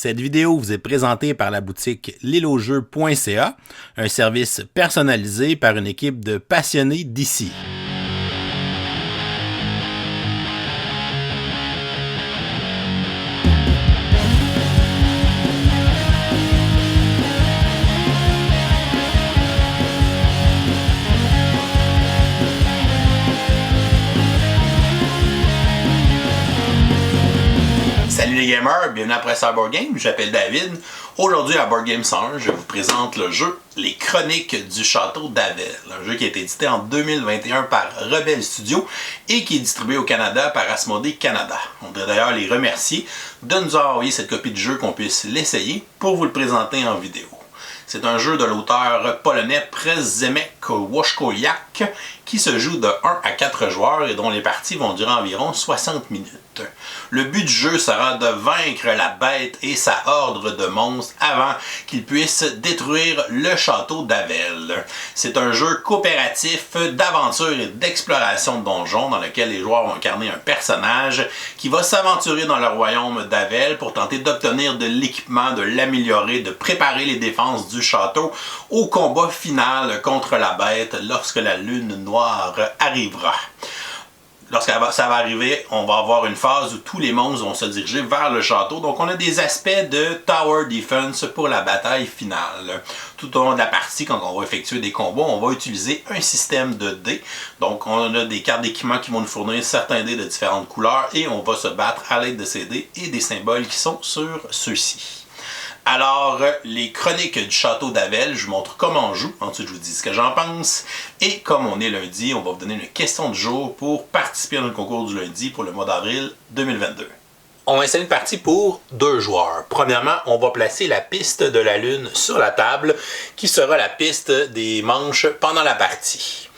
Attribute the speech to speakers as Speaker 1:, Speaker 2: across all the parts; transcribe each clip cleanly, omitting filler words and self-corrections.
Speaker 1: Cette vidéo vous est présentée par la boutique lilojeux.ca, un service personnalisé par une équipe de passionnés d'ici.
Speaker 2: Salut les gamers, bienvenue à Presseur Board Game, je m'appelle David. Aujourd'hui à Board Game 101, je vous présente le jeu Les Chroniques du Château d'Avel. Un jeu qui a été édité en 2021 par Rebelle Studio et qui est distribué au Canada par Asmodée Canada. On voudrait d'ailleurs les remercier de nous avoir envoyé cette copie du jeu qu'on puisse l'essayer pour vous le présenter en vidéo. C'est un jeu de l'auteur polonais Przemek Wojtkowiak qui se joue de 1 à 4 joueurs et dont les parties vont durer environ 60 minutes. Le but du jeu sera de vaincre la bête et sa horde de monstres avant qu'ils puissent détruire le château d'Avel. C'est un jeu coopératif d'aventure et d'exploration de donjons dans lequel les joueurs vont incarner un personnage qui va s'aventurer dans le royaume d'Avel pour tenter d'obtenir de l'équipement, de l'améliorer, de préparer les défenses du château au combat final contre la bête lorsque la lune noire arrivera. Lorsque ça va arriver, on va avoir une phase où tous les monstres vont se diriger vers le château. Donc on a des aspects de Tower Defense pour la bataille finale. Tout au long de la partie, quand on va effectuer des combats, on va utiliser un système de dés. Donc on a des cartes d'équipement qui vont nous fournir certains dés de différentes couleurs et on va se battre à l'aide de ces dés et des symboles qui sont sur ceux-ci. Alors, les Chroniques du Château d'Avel, je vous montre comment on joue, ensuite je vous dis ce que j'en pense. Et comme on est lundi, on va vous donner une question du jour pour participer à notre concours du lundi pour le mois d'avril 2022. On va installer une partie pour 2 joueurs. Premièrement, on va placer la piste de la lune sur la table, qui sera la piste des manches pendant la partie.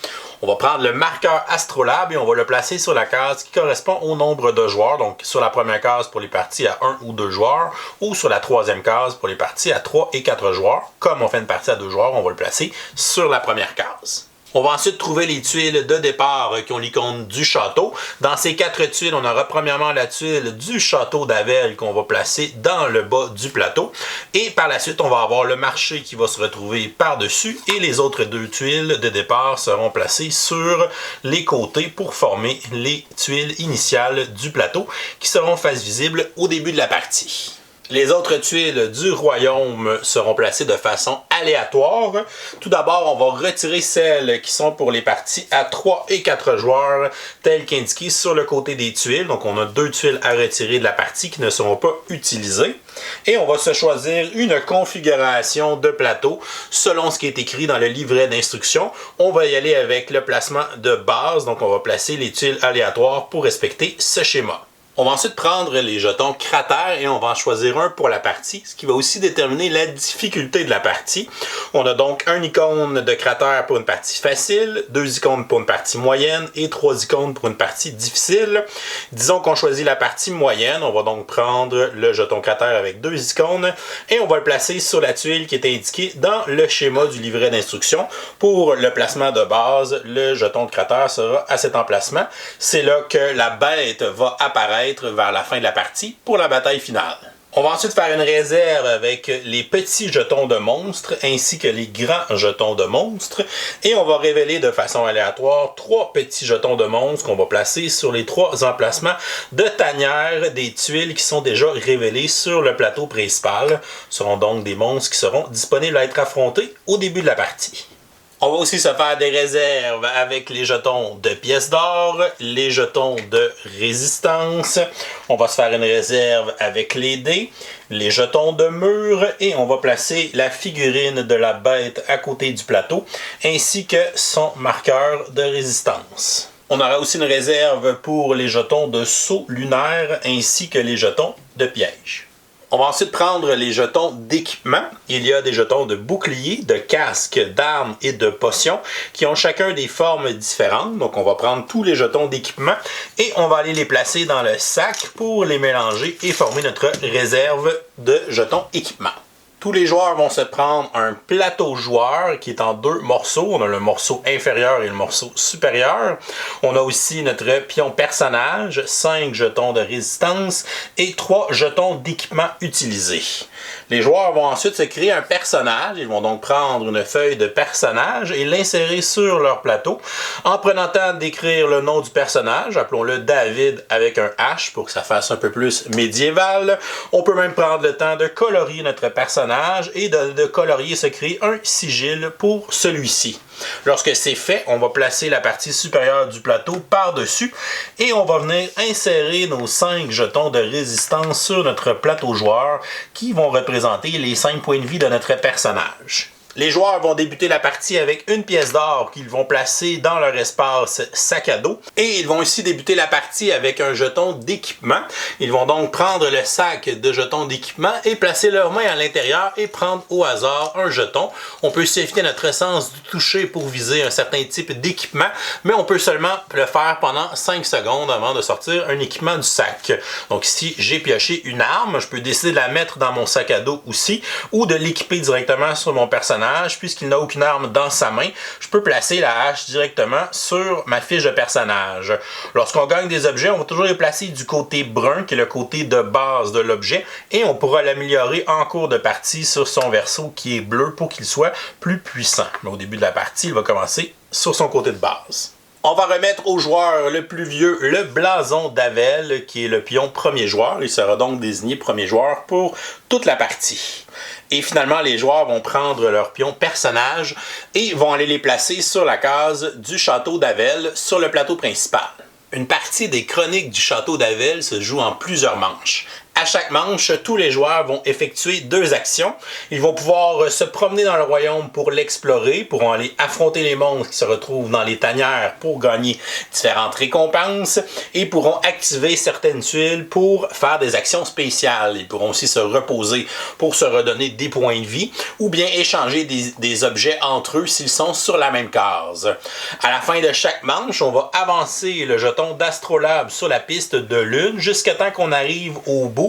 Speaker 2: On va prendre le marqueur Astrolabe et on va le placer sur la case qui correspond au nombre de joueurs. Donc sur la première case pour les parties à 1 ou 2 joueurs ou sur la troisième case pour les parties à 3 et 4 joueurs. Comme on fait une partie à 2 joueurs, on va le placer sur la première case. On va ensuite trouver les tuiles de départ qui ont l'icône du château. Dans ces 4 tuiles, on aura premièrement la tuile du château d'Avel qu'on va placer dans le bas du plateau. Et par la suite, on va avoir le marché qui va se retrouver par-dessus. Et les autres 2 tuiles de départ seront placées sur les côtés pour former les tuiles initiales du plateau qui seront face visible au début de la partie. Les autres tuiles du royaume seront placées de façon aléatoire. Tout d'abord, on va retirer celles qui sont pour les parties à 3 et 4 joueurs, telles qu'indiquées sur le côté des tuiles. Donc, on a 2 tuiles à retirer de la partie qui ne seront pas utilisées. Et on va se choisir une configuration de plateau selon ce qui est écrit dans le livret d'instructions. On va y aller avec le placement de base. Donc, on va placer les tuiles aléatoires pour respecter ce schéma. On va ensuite prendre les jetons cratères et on va en choisir un pour la partie, ce qui va aussi déterminer la difficulté de la partie. On a donc un icône de cratère pour une partie facile, 2 icônes pour une partie moyenne et 3 icônes pour une partie difficile. Disons qu'on choisit la partie moyenne, on va donc prendre le jeton cratère avec 2 icônes et on va le placer sur la tuile qui est indiquée dans le schéma du livret d'instructions. Pour le placement de base, le jeton de cratère sera à cet emplacement. C'est là que la bête va apparaître vers la fin de la partie pour la bataille finale. On va ensuite faire une réserve avec les petits jetons de monstres ainsi que les grands jetons de monstres et on va révéler de façon aléatoire 3 petits jetons de monstres qu'on va placer sur les 3 emplacements de tanière des tuiles qui sont déjà révélées sur le plateau principal. Ce seront donc des monstres qui seront disponibles à être affrontés au début de la partie. On va aussi se faire des réserves avec les jetons de pièces d'or, les jetons de résistance. On va se faire une réserve avec les dés, les jetons de mur et on va placer la figurine de la bête à côté du plateau ainsi que son marqueur de résistance. On aura aussi une réserve pour les jetons de saut lunaire ainsi que les jetons de piège. On va ensuite prendre les jetons d'équipement. Il y a des jetons de bouclier, de casque, d'armes et de potions qui ont chacun des formes différentes. Donc on va prendre tous les jetons d'équipement et on va aller les placer dans le sac pour les mélanger et former notre réserve de jetons équipement. Tous les joueurs vont se prendre un plateau joueur qui est en 2 morceaux. On a le morceau inférieur et le morceau supérieur. On a aussi notre pion personnage, 5 jetons de résistance et 3 jetons d'équipement utilisés. Les joueurs vont ensuite se créer un personnage. Ils vont donc prendre une feuille de personnage et l'insérer sur leur plateau en prenant le temps d'écrire le nom du personnage. Appelons-le David avec un H pour que ça fasse un peu plus médiéval. On peut même prendre le temps de colorier notre personnage et de colorier, se créer un sigil pour celui-ci. Lorsque c'est fait, on va placer la partie supérieure du plateau par-dessus et on va venir insérer nos 5 jetons de résistance sur notre plateau joueur qui vont représenter les 5 points de vie de notre personnage. Les joueurs vont débuter la partie avec une pièce d'or qu'ils vont placer dans leur espace sac à dos. Et ils vont aussi débuter la partie avec un jeton d'équipement. Ils vont donc prendre le sac de jetons d'équipement et placer leurs mains à l'intérieur et prendre au hasard un jeton. On peut s'effectuer notre sens du toucher pour viser un certain type d'équipement, mais on peut seulement le faire pendant 5 secondes avant de sortir un équipement du sac. Donc ici, j'ai pioché une arme. Je peux décider de la mettre dans mon sac à dos aussi ou de l'équiper directement sur mon personnage. Puisqu'il n'a aucune arme dans sa main, je peux placer la hache directement sur ma fiche de personnage. Lorsqu'on gagne des objets, on va toujours les placer du côté brun, qui est le côté de base de l'objet, et on pourra l'améliorer en cours de partie sur son verso qui est bleu pour qu'il soit plus puissant. Mais au début de la partie, il va commencer sur son côté de base. On va remettre au joueur le plus vieux le blason d'Avel, qui est le pion premier joueur. Il sera donc désigné premier joueur pour toute la partie. Et finalement, les joueurs vont prendre leur pion personnage et vont aller les placer sur la case du château d'Avel sur le plateau principal. Une partie des chroniques du château d'Avel se joue en plusieurs manches. À chaque manche, tous les joueurs vont effectuer 2 actions. Ils vont pouvoir se promener dans le royaume pour l'explorer, pourront aller affronter les monstres qui se retrouvent dans les tanières pour gagner différentes récompenses et pourront activer certaines tuiles pour faire des actions spéciales. Ils pourront aussi se reposer pour se redonner des points de vie ou bien échanger des objets entre eux s'ils sont sur la même case. À la fin de chaque manche, on va avancer le jeton d'Astrolabe sur la piste de lune jusqu'à temps qu'on arrive au bout.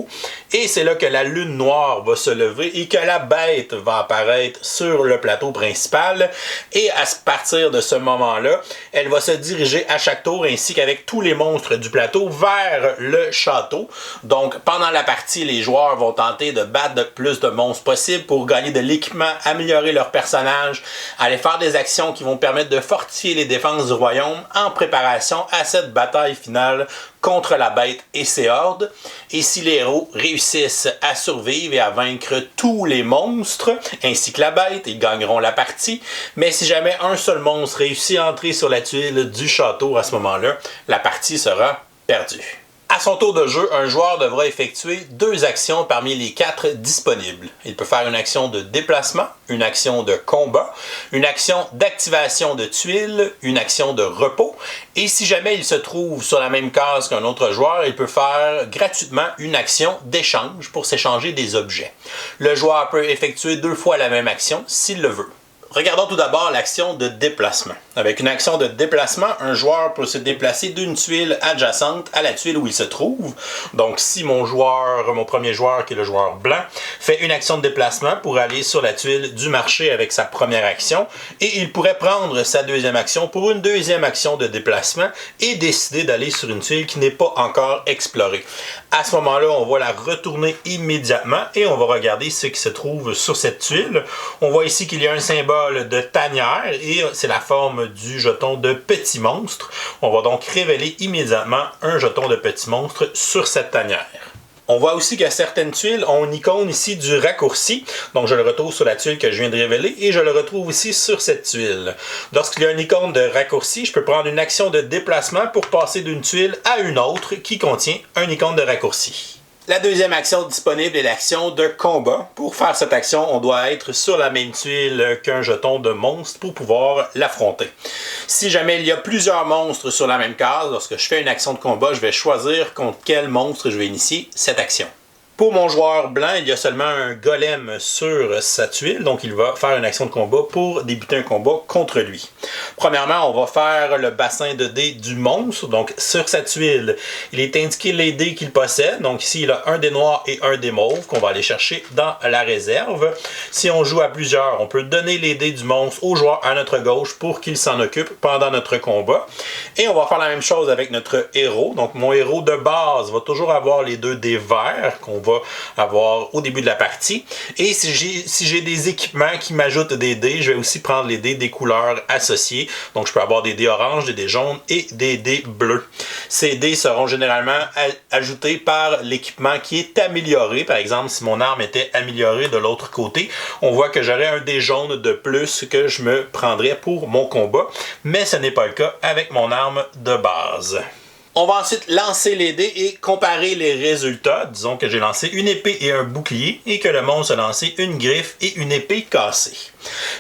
Speaker 2: Et c'est là que la lune noire va se lever et que la bête va apparaître sur le plateau principal. Et à partir de ce moment-là, elle va se diriger à chaque tour ainsi qu'avec tous les monstres du plateau vers le château. Donc pendant la partie, les joueurs vont tenter de battre le plus de monstres possible pour gagner de l'équipement, améliorer leur personnage, aller faire des actions qui vont permettre de fortifier les défenses du royaume en préparation à cette bataille finale contre la bête et ses hordes. Et si les héros réussissent à survivre et à vaincre tous les monstres, ainsi que la bête, ils gagneront la partie. Mais si jamais un seul monstre réussit à entrer sur la tuile du château, à ce moment-là, la partie sera perdue. À son tour de jeu, un joueur devra effectuer 2 actions parmi les 4 disponibles. Il peut faire une action de déplacement, une action de combat, une action d'activation de tuiles, une action de repos, et si jamais il se trouve sur la même case qu'un autre joueur, il peut faire gratuitement une action d'échange pour s'échanger des objets. Le joueur peut effectuer 2 fois la même action s'il le veut. Regardons tout d'abord l'action de déplacement. Avec une action de déplacement, un joueur peut se déplacer d'une tuile adjacente à la tuile où il se trouve. Donc si mon premier joueur, qui est le joueur blanc, fait une action de déplacement pour aller sur la tuile du marché avec sa première action, et il pourrait prendre sa deuxième action pour une deuxième action de déplacement et décider d'aller sur une tuile qui n'est pas encore explorée. À ce moment-là, on va la retourner immédiatement et on va regarder ce qui se trouve sur cette tuile. On voit ici qu'il y a un symbole de tanière et c'est la forme du jeton de petit monstre. On va donc révéler immédiatement un jeton de petit monstre sur cette tanière. On voit aussi que certaines tuiles ont une icône ici du raccourci. Donc je le retrouve sur la tuile que je viens de révéler et je le retrouve aussi sur cette tuile. Lorsqu'il y a une icône de raccourci, je peux prendre une action de déplacement pour passer d'une tuile à une autre qui contient une icône de raccourci. La deuxième action disponible est l'action de combat. Pour faire cette action, on doit être sur la même tuile qu'un jeton de monstre pour pouvoir l'affronter. Si jamais il y a plusieurs monstres sur la même case, lorsque je fais une action de combat, je vais choisir contre quel monstre je vais initier cette action.
Speaker 1: Pour mon joueur blanc, il y a seulement un golem sur sa tuile, donc il va faire une action de combat pour débuter un combat contre lui. Premièrement, on va faire le bassin de dés du monstre, donc sur sa tuile, il est indiqué les dés qu'il possède, donc ici il a un dé noir et un dé mauve qu'on va aller chercher dans la réserve. Si on joue à plusieurs, on peut donner les dés du monstre au joueur à notre gauche pour qu'il s'en occupe pendant notre combat. Et on va faire la même chose avec notre héros, donc mon héros de base va toujours avoir les 2 dés verts qu'on va avoir au début de la partie. Et si j'ai des équipements qui m'ajoutent des dés, je vais aussi prendre les dés des couleurs associées. Donc je peux avoir des dés oranges, des dés jaunes et des dés bleus. Ces dés seront généralement ajoutés par l'équipement qui est amélioré. Par exemple, si mon arme était améliorée de l'autre côté, on voit que j'aurais un dé jaune de plus que je me prendrais pour mon combat. Mais ce n'est pas le cas avec mon arme de base. On va ensuite lancer les dés et comparer les résultats. Disons que j'ai lancé une épée et un bouclier et que le monstre a lancé une griffe et une épée cassée.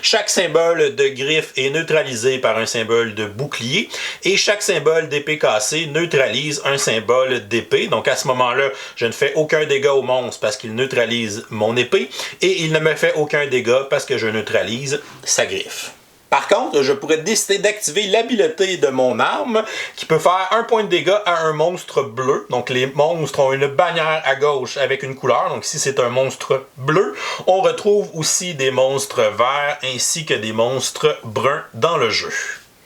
Speaker 1: Chaque symbole de griffe est neutralisé par un symbole de bouclier et chaque symbole d'épée cassée neutralise un symbole d'épée. Donc à ce moment-là, je ne fais aucun dégât au monstre parce qu'il neutralise mon épée et il ne me fait aucun dégât parce que je neutralise sa griffe. Par contre, je pourrais décider d'activer l'habileté de mon arme qui peut faire 1 point de dégâts à un monstre bleu. Donc les monstres ont une bannière à gauche avec une couleur. Donc si c'est un monstre bleu, on retrouve aussi des monstres verts ainsi que des monstres bruns dans le jeu.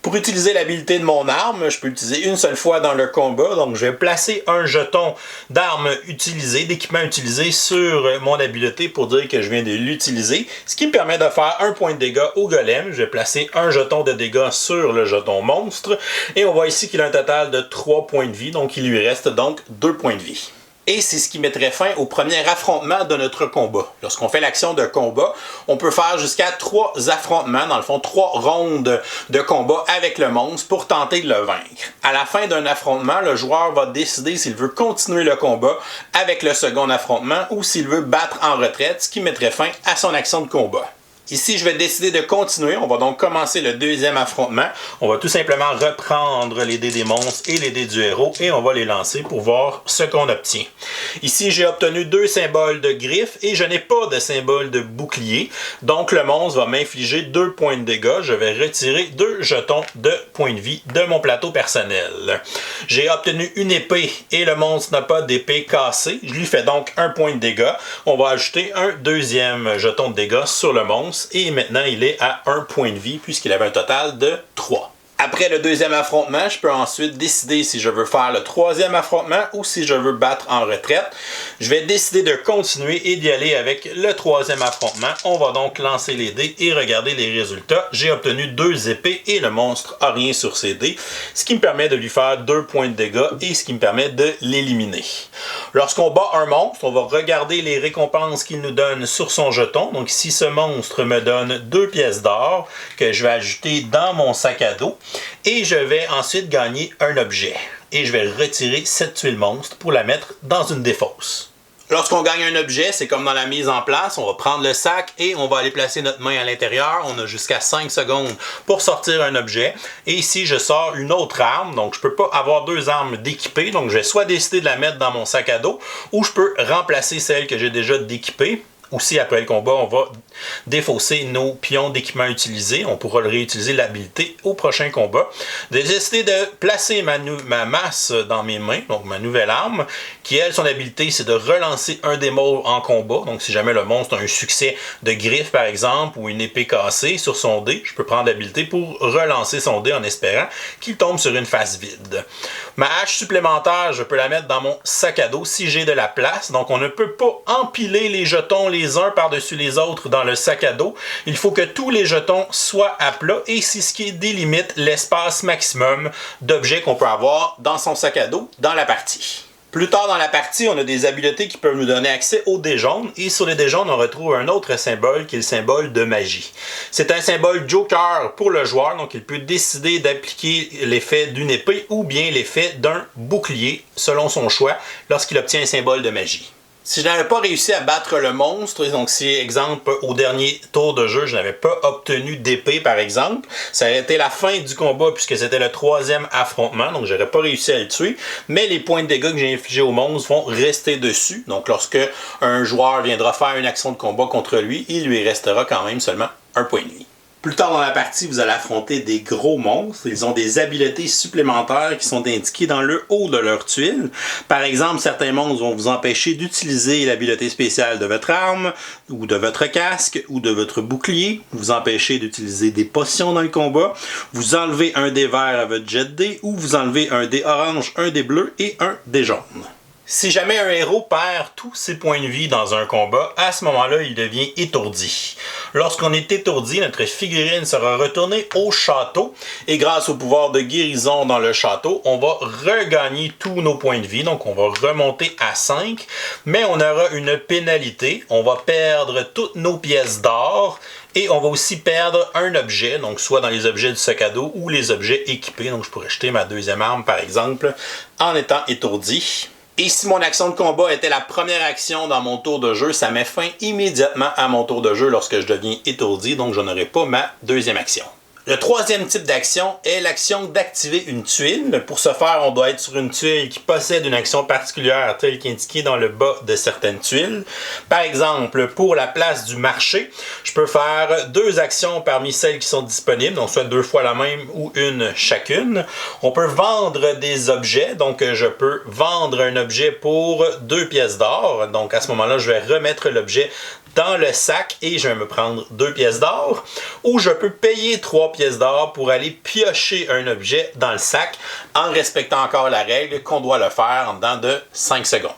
Speaker 1: Pour utiliser l'habilité de mon arme, je peux l'utiliser une seule fois dans le combat. Donc, je vais placer un jeton d'arme utilisé, d'équipement utilisé sur mon habileté pour dire que je viens de l'utiliser. Ce qui me permet de faire 1 point de dégâts au golem. Je vais placer un jeton de dégâts sur le jeton monstre. Et on voit ici qu'il a un total de 3 points de vie. Donc, il lui reste donc 2 points de vie. Et c'est ce qui mettrait fin au premier affrontement de notre combat. Lorsqu'on fait l'action de combat, on peut faire jusqu'à 3 affrontements, dans le fond 3 rondes de combat avec le monstre pour tenter de le vaincre. À la fin d'un affrontement, le joueur va décider s'il veut continuer le combat avec le second affrontement ou s'il veut battre en retraite, ce qui mettrait fin à son action de combat. Ici, je vais décider de continuer. On va donc commencer le deuxième affrontement. On va tout simplement reprendre les dés des monstres et les dés du héros et on va les lancer pour voir ce qu'on obtient. Ici, j'ai obtenu 2 symboles de griffes et je n'ai pas de symbole de bouclier. Donc, le monstre va m'infliger 2 points de dégâts. Je vais retirer 2 jetons de points de vie de mon plateau personnel. J'ai obtenu une épée et le monstre n'a pas d'épée cassée. Je lui fais donc 1 point de dégâts. On va ajouter un deuxième jeton de dégâts sur le monstre. Et maintenant, il est à 1 point de vie puisqu'il avait un total de 3. Après le deuxième affrontement, je peux ensuite décider si je veux faire le troisième affrontement ou si je veux battre en retraite. Je vais décider de continuer et d'y aller avec le troisième affrontement. On va donc lancer les dés et regarder les résultats. J'ai obtenu 2 épées et le monstre n'a rien sur ses dés, ce qui me permet de lui faire 2 points de dégâts et ce qui me permet de l'éliminer. Lorsqu'on bat un monstre, on va regarder les récompenses qu'il nous donne sur son jeton. Donc si ce monstre me donne 2 pièces d'or que je vais ajouter dans mon sac à dos, et je vais ensuite gagner un objet. Et je vais retirer cette tuile monstre pour la mettre dans une défausse. Lorsqu'on gagne un objet, c'est comme dans la mise en place, on va prendre le sac et on va aller placer notre main à l'intérieur. On a jusqu'à 5 secondes pour sortir un objet. Et ici, je sors une autre arme, donc je ne peux pas avoir 2 armes d'équipées. Donc je vais soit décider de la mettre dans mon sac à dos ou je peux remplacer celle que j'ai déjà d'équipée. Aussi, après le combat, on va défausser nos pions d'équipement utilisés. On pourra le réutiliser l'habilité au prochain combat. J'ai décidé de placer ma masse dans mes mains, donc ma nouvelle arme, qui, elle, son habilité, c'est de relancer un des mauves en combat. Donc, si jamais le monstre a un succès de griffe, par exemple, ou une épée cassée sur son dé, je peux prendre l'habilité pour relancer son dé en espérant qu'il tombe sur une face vide. Ma hache supplémentaire, je peux la mettre dans mon sac à dos si j'ai de la place. Donc, on ne peut pas empiler les jetons les uns par-dessus les autres dans le sac à dos. Il faut que tous les jetons soient à plat et c'est ce qui délimite l'espace maximum d'objets qu'on peut avoir dans son sac à dos dans la partie. Plus tard dans la partie, on a des habiletés qui peuvent nous donner accès aux dés jaunes et sur les dés jaunes, on retrouve un autre symbole qui est le symbole de magie. C'est un symbole joker pour le joueur, donc il peut décider d'appliquer l'effet d'une épée ou bien l'effet d'un bouclier selon son choix lorsqu'il obtient un symbole de magie. Si je n'avais pas réussi à battre le monstre, donc si, exemple, au dernier tour de jeu, je n'avais pas obtenu d'épée, par exemple, ça aurait été la fin du combat puisque c'était le 3e affrontement, donc j'aurais pas réussi à le tuer, mais les points de dégâts que j'ai infligés au monstre vont rester dessus. Donc lorsque un joueur viendra faire une action de combat contre lui, il lui restera quand même seulement un point de vie. Plus tard dans la partie, vous allez affronter des gros monstres. Ils ont des habiletés supplémentaires qui sont indiquées dans le haut de leur tuile. Par exemple, certains monstres vont vous empêcher d'utiliser l'habileté spéciale de votre arme, ou de votre casque, ou de votre bouclier. Vous empêcher d'utiliser des potions dans le combat. Vous enlevez un dé vert à votre jet de dés, ou vous enlevez un dé orange, un dé bleu et un dé jaune. Si jamais un héros perd tous ses points de vie dans un combat, à ce moment-là, il devient étourdi. Lorsqu'on est étourdi, notre figurine sera retournée au château et grâce au pouvoir de guérison dans le château, on va regagner tous nos points de vie. Donc, on va remonter à 5, mais on aura une pénalité. On va perdre toutes nos pièces d'or et on va aussi perdre un objet, donc soit dans les objets du sac à dos ou les objets équipés. Donc, je pourrais jeter ma deuxième arme, par exemple, en étant étourdi. Et si mon action de combat était la première action dans mon tour de jeu, ça met fin immédiatement à mon tour de jeu lorsque je deviens étourdi, donc je n'aurai pas ma deuxième action. Le troisième type d'action est l'action d'activer une tuile. Pour ce faire, on doit être sur une tuile qui possède une action particulière telle qu'indiquée dans le bas de certaines tuiles. Par exemple, pour la place du marché, je peux faire 2 actions parmi celles qui sont disponibles, donc soit 2 fois la même ou une chacune. On peut vendre des objets, donc je peux vendre un objet pour 2 pièces d'or. Donc à ce moment-là, je vais remettre l'objet dans le sac et je vais me prendre 2 pièces d'or. Ou je peux payer 3 pièces d'or pour aller piocher un objet dans le sac en respectant encore la règle qu'on doit le faire en dedans de 5 secondes.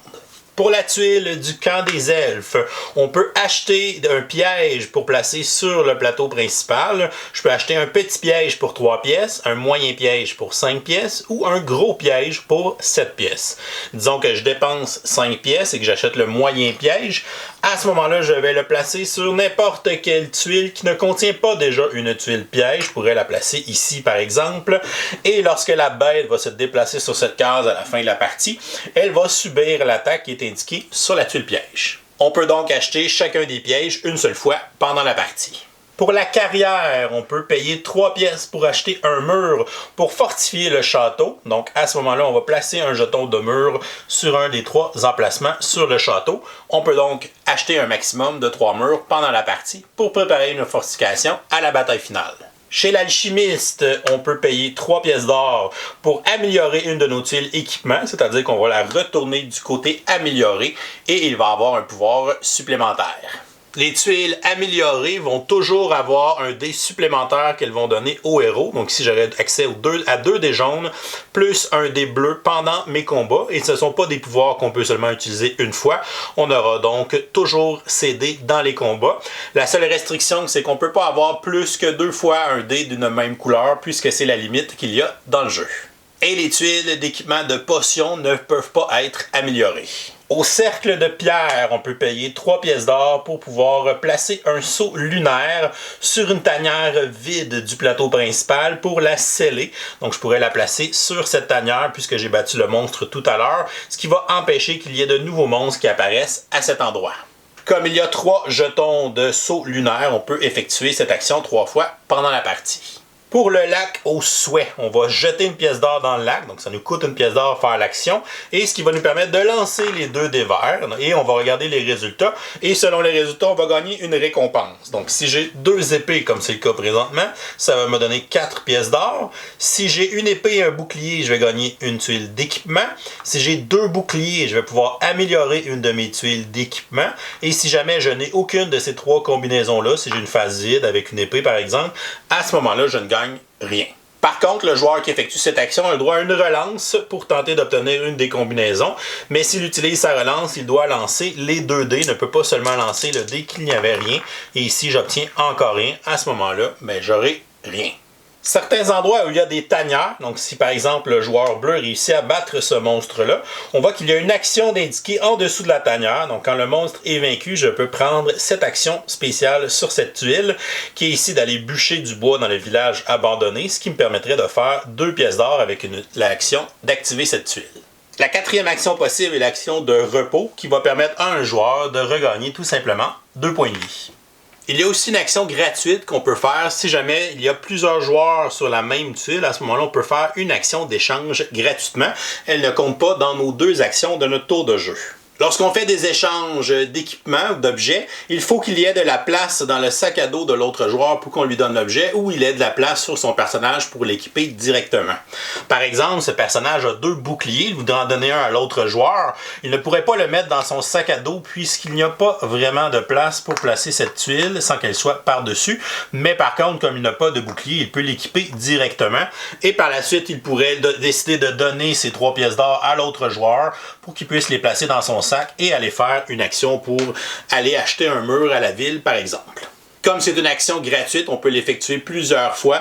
Speaker 1: Pour la tuile du camp des elfes, on peut acheter un piège pour placer sur le plateau principal. Je peux acheter un petit piège pour 3 pièces, un moyen piège pour 5 pièces ou un gros piège pour 7 pièces. Disons que je dépense 5 pièces et que j'achète le moyen piège. À ce moment-là, je vais le placer sur n'importe quelle tuile qui ne contient pas déjà une tuile piège. Je pourrais la placer ici, par exemple. Et lorsque la bête va se déplacer sur cette case à la fin de la partie, elle va subir l'attaque qui est indiquée sur la tuile piège. On peut donc acheter chacun des pièges une seule fois pendant la partie. Pour la carrière, on peut payer 3 pièces pour acheter un mur pour fortifier le château. Donc à ce moment-là, on va placer un jeton de mur sur un des 3 emplacements sur le château. On peut donc acheter un maximum de 3 murs pendant la partie pour préparer une fortification à la bataille finale. Chez l'alchimiste, on peut payer 3 pièces d'or pour améliorer une de nos tuiles équipement, c'est-à-dire qu'on va la retourner du côté amélioré et il va avoir un pouvoir supplémentaire. Les tuiles améliorées vont toujours avoir un dé supplémentaire qu'elles vont donner au héros. Donc si j'aurais accès à 2 dés jaunes plus un dé bleu pendant mes combats, et ce ne sont pas des pouvoirs qu'on peut seulement utiliser une fois, on aura donc toujours ces dés dans les combats. La seule restriction, c'est qu'on ne peut pas avoir plus que 2 fois un dé d'une même couleur, puisque c'est la limite qu'il y a dans le jeu. Et les tuiles d'équipement de potions ne peuvent pas être améliorées. Au cercle de pierre, on peut payer 3 pièces d'or pour pouvoir placer un seau lunaire sur une tanière vide du plateau principal pour la sceller. Donc je pourrais la placer sur cette tanière puisque j'ai battu le monstre tout à l'heure, ce qui va empêcher qu'il y ait de nouveaux monstres qui apparaissent à cet endroit. Comme il y a 3 jetons de seau lunaire, on peut effectuer cette action 3 fois pendant la partie. Pour le lac au souhait, on va jeter une pièce d'or dans le lac, donc ça nous coûte une pièce d'or faire l'action, et ce qui va nous permettre de lancer les 2 dés verts, et on va regarder les résultats, et selon les résultats, on va gagner une récompense. Donc si j'ai 2 épées, comme c'est le cas présentement, ça va me donner 4 pièces d'or. Si j'ai une épée et un bouclier, je vais gagner une tuile d'équipement. Si j'ai 2 boucliers, je vais pouvoir améliorer une de mes tuiles d'équipement, et si jamais je n'ai aucune de ces 3 combinaisons-là, si j'ai une phase vide avec une épée par exemple, à ce moment-là, je ne gagne rien. Par contre, le joueur qui effectue cette action a le droit à une relance pour tenter d'obtenir une des combinaisons, mais s'il utilise sa relance, il doit lancer les 2 dés, ne peut pas seulement lancer le dé qu'il n'y avait rien, et ici j'obtiens encore rien, à ce moment-là, j'aurai rien. Certains endroits où il y a des tanières, donc si par exemple le joueur bleu réussit à battre ce monstre-là, on voit qu'il y a une action d'indiquer en dessous de la tanière. Donc quand le monstre est vaincu, je peux prendre cette action spéciale sur cette tuile, qui est ici d'aller bûcher du bois dans le village abandonné, ce qui me permettrait de faire 2 pièces d'or avec l'action d'activer cette tuile. La quatrième action possible est l'action de repos qui va permettre à un joueur de regagner tout simplement 2 points de vie. Il y a aussi une action gratuite qu'on peut faire si jamais il y a plusieurs joueurs sur la même tuile. À ce moment-là, on peut faire une action d'échange gratuitement. Elle ne compte pas dans nos 2 actions de notre tour de jeu. Lorsqu'on fait des échanges d'équipements ou d'objets, il faut qu'il y ait de la place dans le sac à dos de l'autre joueur pour qu'on lui donne l'objet ou il ait de la place sur son personnage pour l'équiper directement. Par exemple, ce personnage a 2 boucliers, il voudrait en donner un à l'autre joueur. Il ne pourrait pas le mettre dans son sac à dos puisqu'il n'y a pas vraiment de place pour placer cette tuile sans qu'elle soit par-dessus. Mais par contre, comme il n'a pas de bouclier, il peut l'équiper directement. Et par la suite, il pourrait décider de donner ces 3 pièces d'or à l'autre joueur pour qu'il puisse les placer dans son sac et aller faire une action pour aller acheter un mur à la ville, par exemple. Comme c'est une action gratuite, on peut l'effectuer plusieurs fois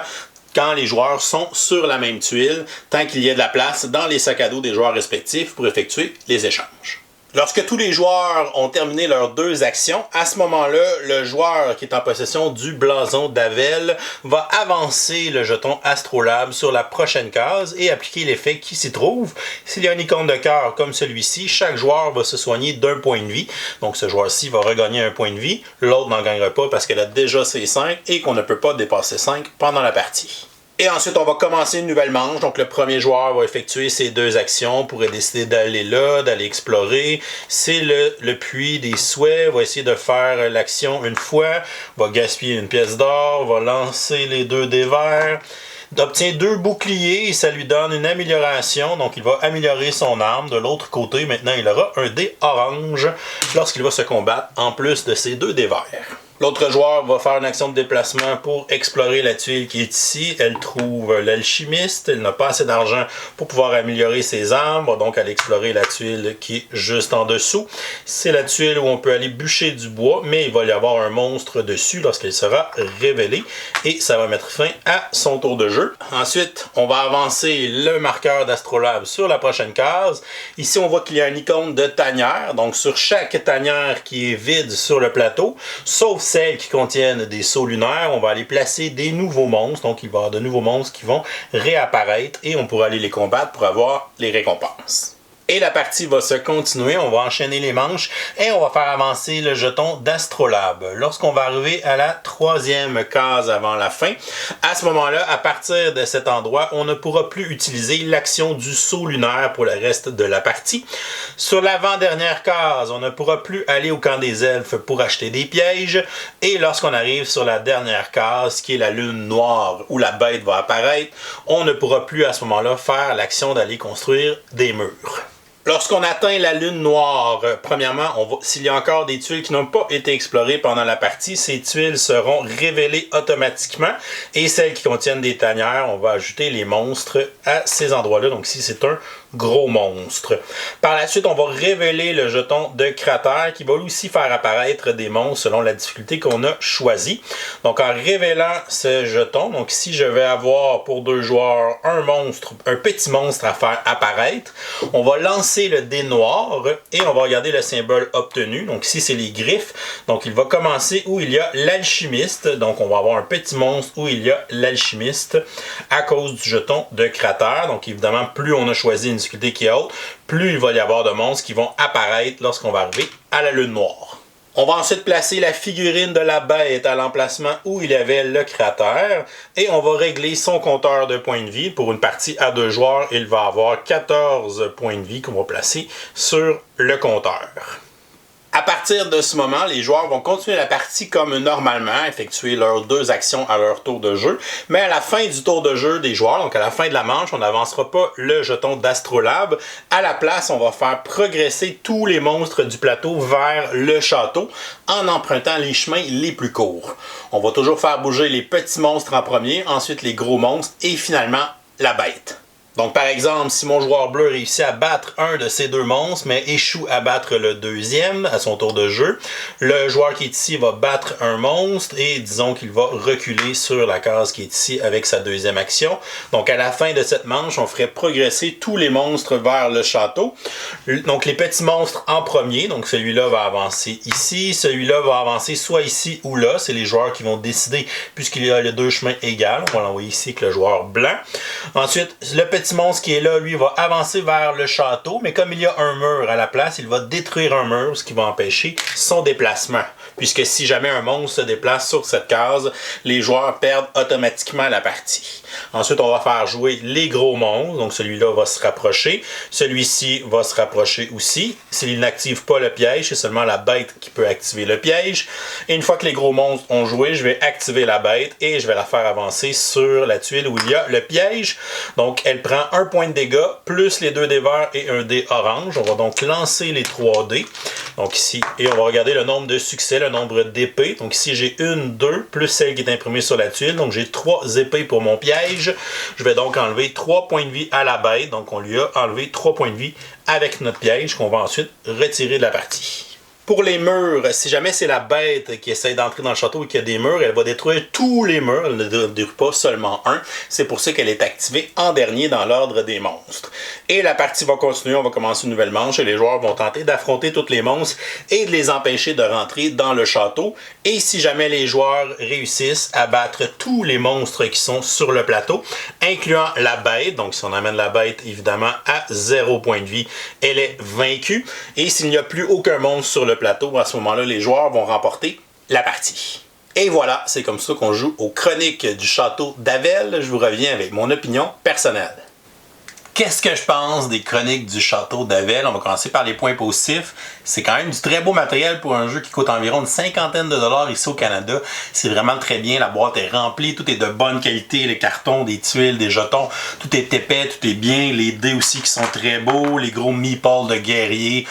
Speaker 1: quand les joueurs sont sur la même tuile, tant qu'il y a de la place dans les sacs à dos des joueurs respectifs pour effectuer les échanges. Lorsque tous les joueurs ont terminé leurs 2 actions, à ce moment-là, le joueur qui est en possession du blason d'Avel va avancer le jeton Astrolabe sur la prochaine case et appliquer l'effet qui s'y trouve. S'il y a une icône de cœur comme celui-ci, chaque joueur va se soigner d'1 point de vie. Donc ce joueur-ci va regagner 1 point de vie. L'autre n'en gagnera pas parce qu'elle a déjà ses 5 et qu'on ne peut pas dépasser 5 pendant la partie. Et ensuite, on va commencer une nouvelle manche. Donc, le premier joueur va effectuer ses 2 actions, pourrait décider d'aller là, d'aller explorer. C'est le puits des souhaits. Va essayer de faire l'action une fois. Va gaspiller une pièce d'or. Va lancer les 2 dés verts. Il obtient 2 boucliers et ça lui donne une amélioration. Donc, il va améliorer son arme. De l'autre côté, maintenant, il aura un dé orange lorsqu'il va se combattre en plus de ses 2 dés verts. L'autre joueur va faire une action de déplacement pour explorer la tuile qui est ici. Elle trouve l'alchimiste. Elle n'a pas assez d'argent pour pouvoir améliorer ses armes. Va donc aller explorer la tuile qui est juste en dessous. C'est la tuile où on peut aller bûcher du bois, mais il va y avoir un monstre dessus lorsqu'elle sera révélée. Et ça va mettre fin à son tour de jeu. Ensuite, on va avancer le marqueur d'Astrolabe sur la prochaine case. Ici, on voit qu'il y a une icône de tanière. Donc, sur chaque tanière qui est vide sur le plateau, sauf celles qui contiennent des sauts lunaires, on va aller placer des nouveaux monstres. Donc, il va y avoir de nouveaux monstres qui vont réapparaître et on pourra aller les combattre pour avoir les récompenses. Et la partie va se continuer, on va enchaîner les manches et on va faire avancer le jeton d'Astrolabe. Lorsqu'on va arriver à la 3e case avant la fin, à ce moment-là, à partir de cet endroit, on ne pourra plus utiliser l'action du saut lunaire pour le reste de la partie. Sur l'avant-dernière case, on ne pourra plus aller au camp des elfes pour acheter des pièges. Et lorsqu'on arrive sur la dernière case, qui est la lune noire où la bête va apparaître, on ne pourra plus à ce moment-là faire l'action d'aller construire des murs. Lorsqu'on atteint la lune noire, premièrement, s'il y a encore des tuiles qui n'ont pas été explorées pendant la partie, ces tuiles seront révélées automatiquement et celles qui contiennent des tanières, on va ajouter les monstres à ces endroits-là. Donc si c'est un gros monstre. Par la suite, on va révéler le jeton de cratère qui va aussi faire apparaître des monstres selon la difficulté qu'on a choisie. Donc en révélant ce jeton, donc si je vais avoir pour 2 joueurs un petit monstre à faire apparaître, on va lancer le dé noir et on va regarder le symbole obtenu. Donc ici, c'est les griffes. Donc il va commencer où il y a l'alchimiste. Donc on va avoir un petit monstre où il y a l'alchimiste à cause du jeton de cratère. Donc évidemment, plus on a choisi une difficulté qui est haute, plus il va y avoir de monstres qui vont apparaître lorsqu'on va arriver à la lune noire. On va ensuite placer la figurine de la bête à l'emplacement où il y avait le cratère et on va régler son compteur de points de vie. Pour une partie à 2 joueurs, il va avoir 14 points de vie qu'on va placer sur le compteur. À partir de ce moment, les joueurs vont continuer la partie comme normalement, effectuer leurs 2 actions à leur tour de jeu. Mais à la fin du tour de jeu des joueurs, donc à la fin de la manche, on n'avancera pas le jeton d'Astrolabe. À la place, on va faire progresser tous les monstres du plateau vers le château en empruntant les chemins les plus courts. On va toujours faire bouger les petits monstres en premier, ensuite les gros monstres et finalement la bête. Donc, par exemple, si mon joueur bleu réussit à battre un de ces 2 monstres, mais échoue à battre le deuxième à son tour de jeu, le joueur qui est ici va battre un monstre et disons qu'il va reculer sur la case qui est ici avec sa 2e action. Donc, à la fin de cette manche, on ferait progresser tous les monstres vers le château. Donc, les petits monstres en premier, donc celui-là va avancer ici, celui-là va avancer soit ici ou là. C'est les joueurs qui vont décider puisqu'il y a les 2 chemins égaux. On va l'envoyer ici avec le joueur blanc. Ensuite, le petit petit monstre qui est là, lui, va avancer vers le château, mais comme il y a un mur à la place, il va détruire un mur, ce qui va empêcher son déplacement. Puisque si jamais un monstre se déplace sur cette case, les joueurs perdent automatiquement la partie. Ensuite, on va faire jouer les gros monstres. Donc celui-là va se rapprocher. Celui-ci va se rapprocher aussi. S'il n'active pas le piège, c'est seulement la bête qui peut activer le piège. Et une fois que les gros monstres ont joué, je vais activer la bête et je vais la faire avancer sur la tuile où il y a le piège. Donc elle prend un point de dégâts, plus les 2 dés verts et un dé orange. On va donc lancer les 3 dés. Donc ici, et on va regarder le nombre de succès, le nombre d'épées. Donc ici, j'ai 1, 2, plus celle qui est imprimée sur la tuile. Donc j'ai 3 épées pour mon piège. Je vais donc enlever 3 points de vie à la bête. Donc on lui a enlevé 3 points de vie avec notre piège qu'on va ensuite retirer de la partie. Pour les murs, si jamais c'est la bête qui essaie d'entrer dans le château et qu'il y a des murs, elle va détruire tous les murs, elle ne détruit pas seulement un. C'est pour ça qu'elle est activée en dernier dans l'ordre des monstres. Et la partie va continuer, on va commencer une nouvelle manche et les joueurs vont tenter d'affronter tous les monstres et de les empêcher de rentrer dans le château. Et si jamais les joueurs réussissent à battre tous les monstres qui sont sur le plateau, incluant la bête, donc si on amène la bête évidemment à 0 point de vie, elle est vaincue. Et s'il n'y a plus aucun monstre sur le plateau, à ce moment-là, les joueurs vont remporter la partie. Et voilà, c'est comme ça qu'on joue aux Chroniques du Château d'Avel. Je vous reviens avec mon opinion personnelle. Qu'est-ce que je pense des Chroniques du Château d'Avel? On va commencer par les points positifs. C'est quand même du très beau matériel pour un jeu qui coûte environ une cinquantaine de dollars ici au Canada. C'est vraiment très bien. La boîte est remplie. Tout est de bonne qualité. Les cartons, des tuiles, des jetons. Tout est épais, tout est bien. Les dés aussi qui sont très beaux. Les gros meeples de guerriers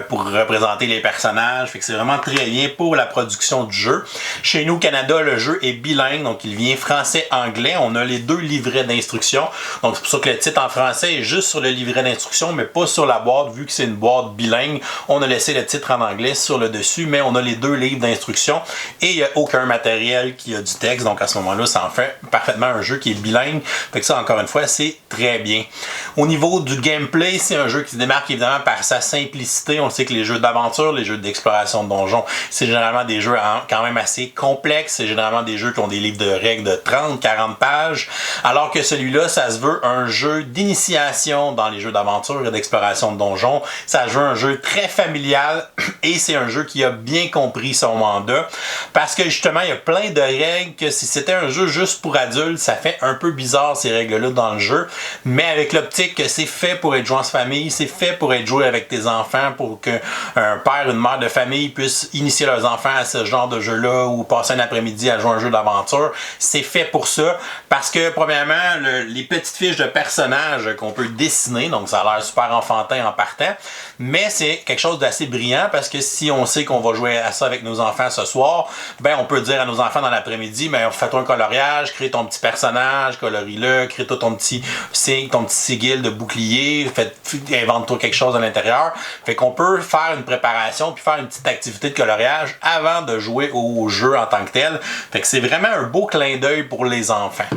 Speaker 1: pour représenter les personnages. Fait que c'est vraiment très bien pour la production du jeu. Chez nous au Canada, le jeu est bilingue. Donc il vient français-anglais. On a les 2 livrets d'instructions. Donc c'est pour ça que le titre en français est juste sur le livret d'instruction, mais pas sur la boîte, vu que c'est une boîte bilingue. On a laissé le titre en anglais sur le dessus, mais on a les 2 livres d'instruction et il n'y a aucun matériel qui a du texte. Donc à ce moment-là, ça en fait parfaitement un jeu qui est bilingue. Fait que ça, encore une fois, c'est très bien. Au niveau du gameplay, c'est un jeu qui se démarque évidemment par sa simplicité. On sait que les jeux d'aventure, les jeux d'exploration de donjons, c'est généralement des jeux quand même assez complexes. C'est généralement des jeux qui ont des livres de règles de 30-40 pages. Alors que celui-là, ça se veut un jeu d'initiation dans les jeux d'aventure et d'exploration de donjons. Ça joue un jeu très familial et c'est un jeu qui a bien compris son mandat parce que justement, il y a plein de règles que si c'était un jeu juste pour adultes, ça fait un peu bizarre ces règles-là dans le jeu, mais avec l'optique que c'est fait pour être joué en famille, c'est fait pour être joué avec tes enfants, pour qu'un père, une mère de famille puisse initier leurs enfants à ce genre de jeu-là ou passer un après-midi à jouer un jeu d'aventure. C'est fait pour ça parce que premièrement, les petites fiches de personnages qu'on peut dessiner, donc ça a l'air super enfantin en partant, mais c'est quelque chose d'assez brillant parce que si on sait qu'on va jouer à ça avec nos enfants ce soir, ben on peut dire à nos enfants dans l'après-midi, ben fais-toi un coloriage, crée ton petit personnage, colorie-le, crée ton petit signe, ton petit sigil de bouclier, invente-toi quelque chose à l'intérieur. Fait qu'on peut faire une préparation puis faire une petite activité de coloriage avant de jouer au jeu en tant que tel. Fait que c'est vraiment un beau clin d'œil pour les enfants.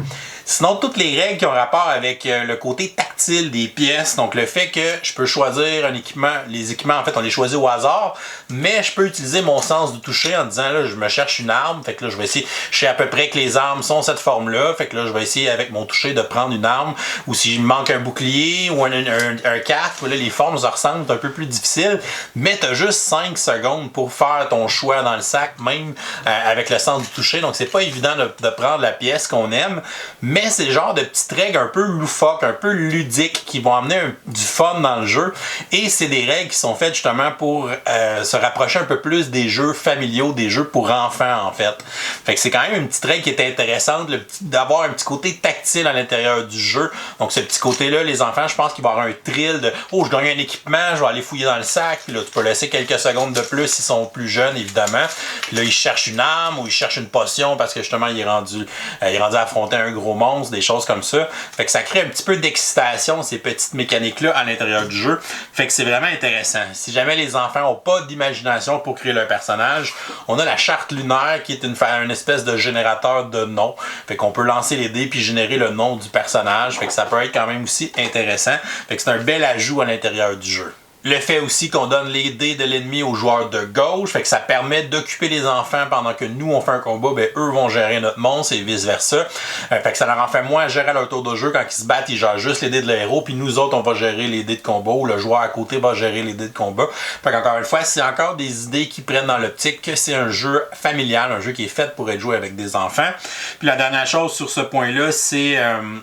Speaker 1: Sinon, toutes les règles qui ont rapport avec le côté tactile des pièces, donc le fait que je peux choisir un équipement, les équipements en fait on les choisit au hasard, mais je peux utiliser mon sens du toucher en disant là je me cherche une arme, fait que là je vais essayer, je sais à peu près que les armes sont cette forme-là, fait que là je vais essayer avec mon toucher de prendre une arme, ou si je me manque un bouclier ou un casque, là les formes se ressemblent, c'est un peu plus difficile, mais tu as juste 5 secondes pour faire ton choix dans le sac, même avec le sens du toucher, donc c'est pas évident de prendre la pièce qu'on aime, mais c'est le genre de petites règles un peu loufoques, un peu ludiques qui vont amener du fun dans le jeu. Et c'est des règles qui sont faites justement pour se rapprocher un peu plus des jeux familiaux, des jeux pour enfants en fait. Fait que c'est quand même une petite règle qui est intéressante, d'avoir un petit côté tactile à l'intérieur du jeu. Donc ce petit côté-là, les enfants, je pense qu'il va y avoir un thrill de « Oh, je gagne un équipement, je vais aller fouiller dans le sac. » Puis là, tu peux laisser quelques secondes de plus s'ils sont plus jeunes, évidemment. Puis là, ils cherchent une arme ou ils cherchent une potion parce que justement, il est rendu à affronter un gros monstre, des choses comme ça. Fait que ça crée un petit peu d'excitation, ces petites mécaniques-là à l'intérieur du jeu. Fait que c'est vraiment intéressant. Si jamais les enfants n'ont pas d'imagination pour créer leur personnage, on a la charte lunaire qui est une espèce de générateur de noms. Fait qu'on peut lancer les dés puis générer le nom du personnage. Fait que ça peut être quand même aussi intéressant. Fait que c'est un bel ajout à l'intérieur du jeu. Le fait aussi qu'on donne les dés de l'ennemi aux joueurs de gauche, fait que ça permet d'occuper les enfants pendant que nous on fait un combat, ben eux vont gérer notre monstre et vice versa. Fait que ça leur en fait moins à gérer leur tour de jeu. Quand ils se battent, ils gèrent juste les dés de l'héros, puis nous autres on va gérer les dés de combat, ou le joueur à côté va gérer les dés de combat. Fait qu'encore une fois, c'est encore des idées qui prennent dans l'optique que c'est un jeu familial, un jeu qui est fait pour être joué avec des enfants. Puis la dernière chose sur ce point-là, c'est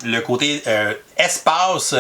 Speaker 1: le côté espace,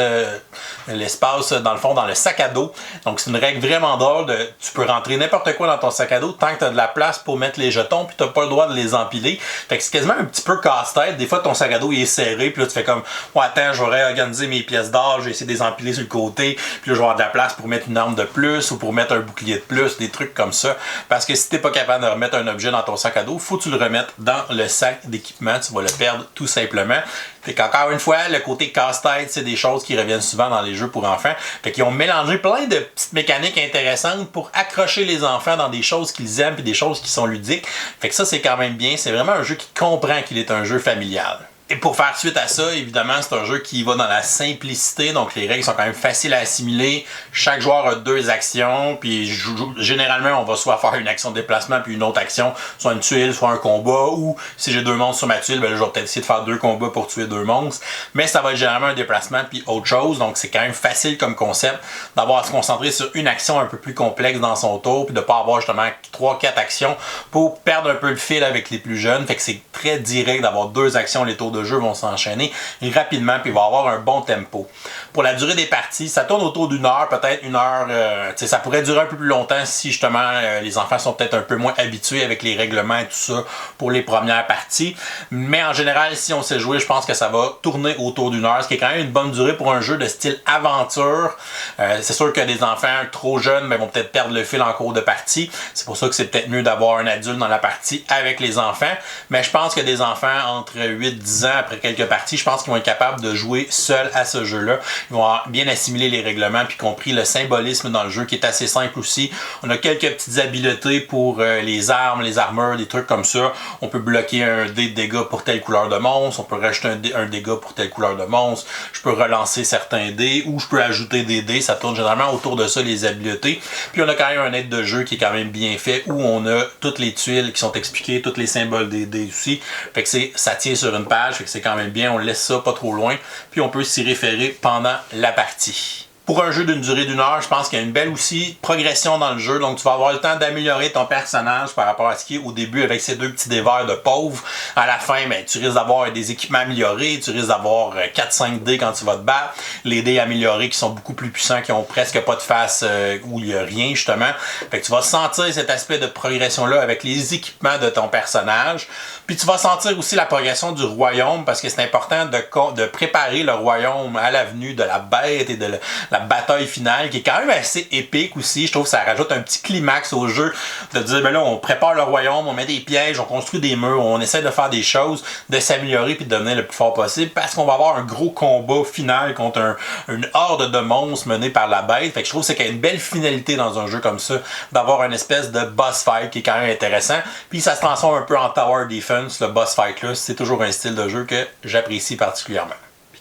Speaker 1: l'espace dans le fond dans le sac à dos. Donc c'est une règle vraiment drôle de tu peux rentrer n'importe quoi dans ton sac à dos tant que tu as de la place pour mettre les jetons puis tu n'as pas le droit de les empiler. Fait que c'est quasiment un petit peu casse-tête. Des fois ton sac à dos il est serré puis là tu fais comme ouais attends, j'aurais organisé mes pièces d'or, j'ai essayé de les empiler sur le côté, puis là je vais avoir de la place pour mettre une arme de plus ou pour mettre un bouclier de plus, des trucs comme ça. Parce que si t'es pas capable de remettre un objet dans ton sac à dos, faut que tu le remettes dans le sac d'équipement, tu vas le perdre tout simplement. Fait qu'encore une fois, le côté casse-tête, c'est des choses qui reviennent souvent dans les jeux pour enfants. Fait qu'ils ont mélangé plein de petites mécaniques intéressantes pour accrocher les enfants dans des choses qu'ils aiment et des choses qui sont ludiques. Fait que ça, c'est quand même bien. C'est vraiment un jeu qui comprend qu'il est un jeu familial. Et pour faire suite à ça, évidemment, c'est un jeu qui va dans la simplicité, donc les règles sont quand même faciles à assimiler. Chaque joueur a 2 actions, puis généralement, on va soit faire une action de déplacement puis une autre action, soit une tuile, soit un combat, ou si j'ai 2 monstres sur ma tuile, ben là, je vais peut-être essayer de faire 2 combats pour tuer 2 monstres. Mais ça va être généralement un déplacement puis autre chose, donc c'est quand même facile comme concept d'avoir à se concentrer sur une action un peu plus complexe dans son tour, puis de pas avoir justement 3-4 actions pour perdre un peu le fil avec les plus jeunes. Fait que c'est très direct d'avoir 2 actions, les tours de jeu vont s'enchaîner rapidement puis il va avoir un bon tempo. Pour la durée des parties, ça tourne autour d'1 heure, peut-être 1 heure, ça pourrait durer un peu plus longtemps si justement les enfants sont peut-être un peu moins habitués avec les règlements et tout ça pour les premières parties. Mais en général, si on sait jouer, je pense que ça va tourner autour d'1 heure, ce qui est quand même une bonne durée pour un jeu de style aventure. C'est sûr que des enfants trop jeunes vont peut-être perdre le fil en cours de partie. C'est pour ça que c'est peut-être mieux d'avoir un adulte dans la partie avec les enfants. Mais je pense que des enfants entre 8-10 ans, après quelques parties, je pense qu'ils vont être capables de jouer seuls à ce jeu-là. Ils vont bien assimiler les règlements, puis compris le symbolisme dans le jeu qui est assez simple aussi. On a quelques petites habiletés pour les armes, les armures, des trucs comme ça. On peut bloquer un dé de dégâts pour telle couleur de monstre, on peut rajouter un dégât pour telle couleur de monstre, je peux relancer certains dés ou je peux ajouter des dés. Ça tourne généralement autour de ça, les habiletés. Puis on a quand même un aide de jeu qui est quand même bien fait où on a toutes les tuiles qui sont expliquées, tous les symboles des dés aussi. Fait que ça tient sur une page. Fait que c'est quand même bien, on laisse ça pas trop loin, puis on peut s'y référer pendant la partie. Pour un jeu d'une durée d'1 heure, je pense qu'il y a une belle aussi progression dans le jeu. Donc, tu vas avoir le temps d'améliorer ton personnage par rapport à ce qui est au début avec ces 2 petits dés verts de pauvre. À la fin, ben, tu risques d'avoir des équipements améliorés. Tu risques d'avoir 4-5 dés quand tu vas te battre. Les dés améliorés qui sont beaucoup plus puissants, qui ont presque pas de face où il n'y a rien, justement. Fait que tu vas sentir cet aspect de progression-là avec les équipements de ton personnage. Puis tu vas sentir aussi la progression du royaume parce que c'est important de préparer le royaume à l'avenue de la bête et de la bataille finale qui est quand même assez épique aussi. Je trouve que ça rajoute un petit climax au jeu de dire ben là on prépare le royaume, on met des pièges, on construit des murs, on essaie de faire des choses, de s'améliorer puis de devenir le plus fort possible parce qu'on va avoir un gros combat final contre une horde de monstres menée par la bête. Fait que je trouve que c'est qu'il y a une belle finalité dans un jeu comme ça d'avoir une espèce de boss fight qui est quand même intéressant. Puis ça se transforme un peu en tower defense, le boss fight là. C'est toujours un style de jeu que j'apprécie particulièrement.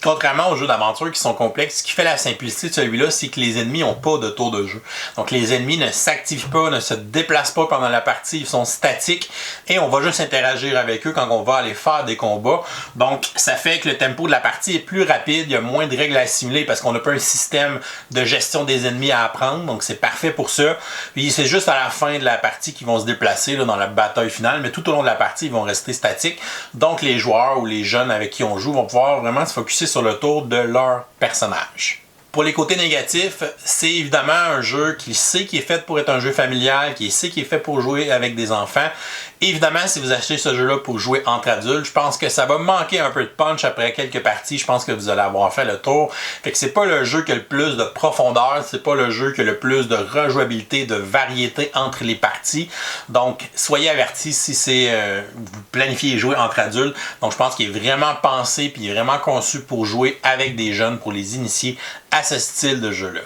Speaker 1: Contrairement aux jeux d'aventure qui sont complexes, ce qui fait la simplicité de celui-là, c'est que les ennemis n'ont pas de tour de jeu. Donc les ennemis ne s'activent pas, ne se déplacent pas pendant la partie, ils sont statiques et on va juste interagir avec eux quand on va aller faire des combats. Donc ça fait que le tempo de la partie est plus rapide, il y a moins de règles à assimiler parce qu'on n'a pas un système de gestion des ennemis à apprendre, donc c'est parfait pour ça. Puis c'est juste à la fin de la partie qu'ils vont se déplacer là, dans la bataille finale, mais tout au long de la partie, ils vont rester statiques. Donc les joueurs ou les jeunes avec qui on joue vont pouvoir vraiment se focusser sur le tour de leur personnage. Pour les côtés négatifs, c'est évidemment un jeu qui sait qu'il est fait pour être un jeu familial, qui sait qu'il est fait pour jouer avec des enfants. Évidemment, si vous achetez ce jeu-là pour jouer entre adultes, je pense que ça va manquer un peu de punch après quelques parties. Je pense que vous allez avoir fait le tour. Fait que c'est pas le jeu qui a le plus de profondeur, c'est pas le jeu qui a le plus de rejouabilité, de variété entre les parties. Donc, soyez avertis si vous planifiez jouer entre adultes. Donc, je pense qu'il est vraiment pensé puis vraiment conçu pour jouer avec des jeunes, pour les initier à ce style de jeu-là.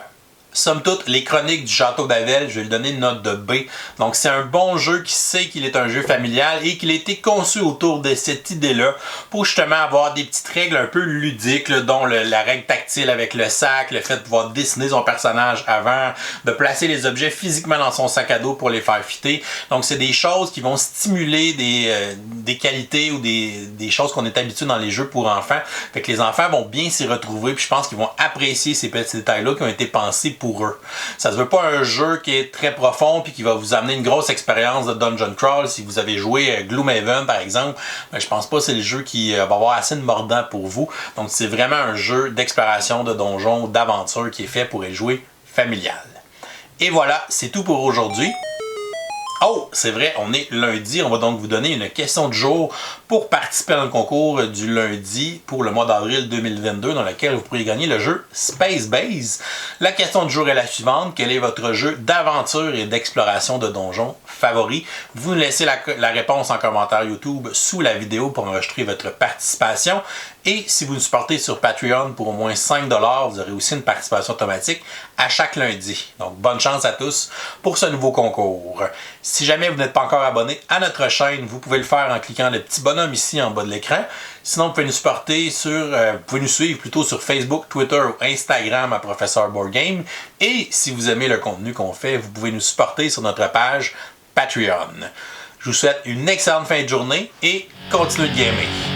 Speaker 1: Somme toute, les Chroniques du Château d'Avel, je vais lui donner une note de B. Donc, c'est un bon jeu qui sait qu'il est un jeu familial et qu'il a été conçu autour de cette idée-là pour justement avoir des petites règles un peu ludiques, là, dont la règle tactile avec le sac, le fait de pouvoir dessiner son personnage avant, de placer les objets physiquement dans son sac à dos pour les faire fitter. Donc, c'est des choses qui vont stimuler des qualités ou des choses qu'on est habitué dans les jeux pour enfants. Fait que les enfants vont bien s'y retrouver, puis je pense qu'ils vont apprécier ces petits détails-là qui ont été pensés pour eux. Ça ne veut pas un jeu qui est très profond puis qui va vous amener une grosse expérience de Dungeon Crawl. Si vous avez joué Gloomhaven par exemple, ben, je pense pas que c'est le jeu qui va avoir assez de mordant pour vous. Donc c'est vraiment un jeu d'exploration de donjons, d'aventure qui est fait pour être joué familial. Et voilà, c'est tout pour aujourd'hui. Oh, c'est vrai, on est lundi. On va donc vous donner une question du jour pour participer dans le concours du lundi pour le mois d'avril 2022 dans lequel vous pourriez gagner le jeu Space Base. La question du jour est la suivante. Quel est votre jeu d'aventure et d'exploration de donjons favori? Vous nous laissez la réponse en commentaire YouTube sous la vidéo pour enregistrer votre participation. Et si vous nous supportez sur Patreon pour au moins 5$, vous aurez aussi une participation automatique à chaque lundi. Donc, bonne chance à tous pour ce nouveau concours. Si jamais vous n'êtes pas encore abonné à notre chaîne, vous pouvez le faire en cliquant le petit bonhomme ici en bas de l'écran. Sinon, vous pouvez nous supporter vous pouvez nous suivre plutôt sur Facebook, Twitter ou Instagram à Professeur Board Game. Et si vous aimez le contenu qu'on fait, vous pouvez nous supporter sur notre page Patreon. Je vous souhaite une excellente fin de journée et continuez de gamer.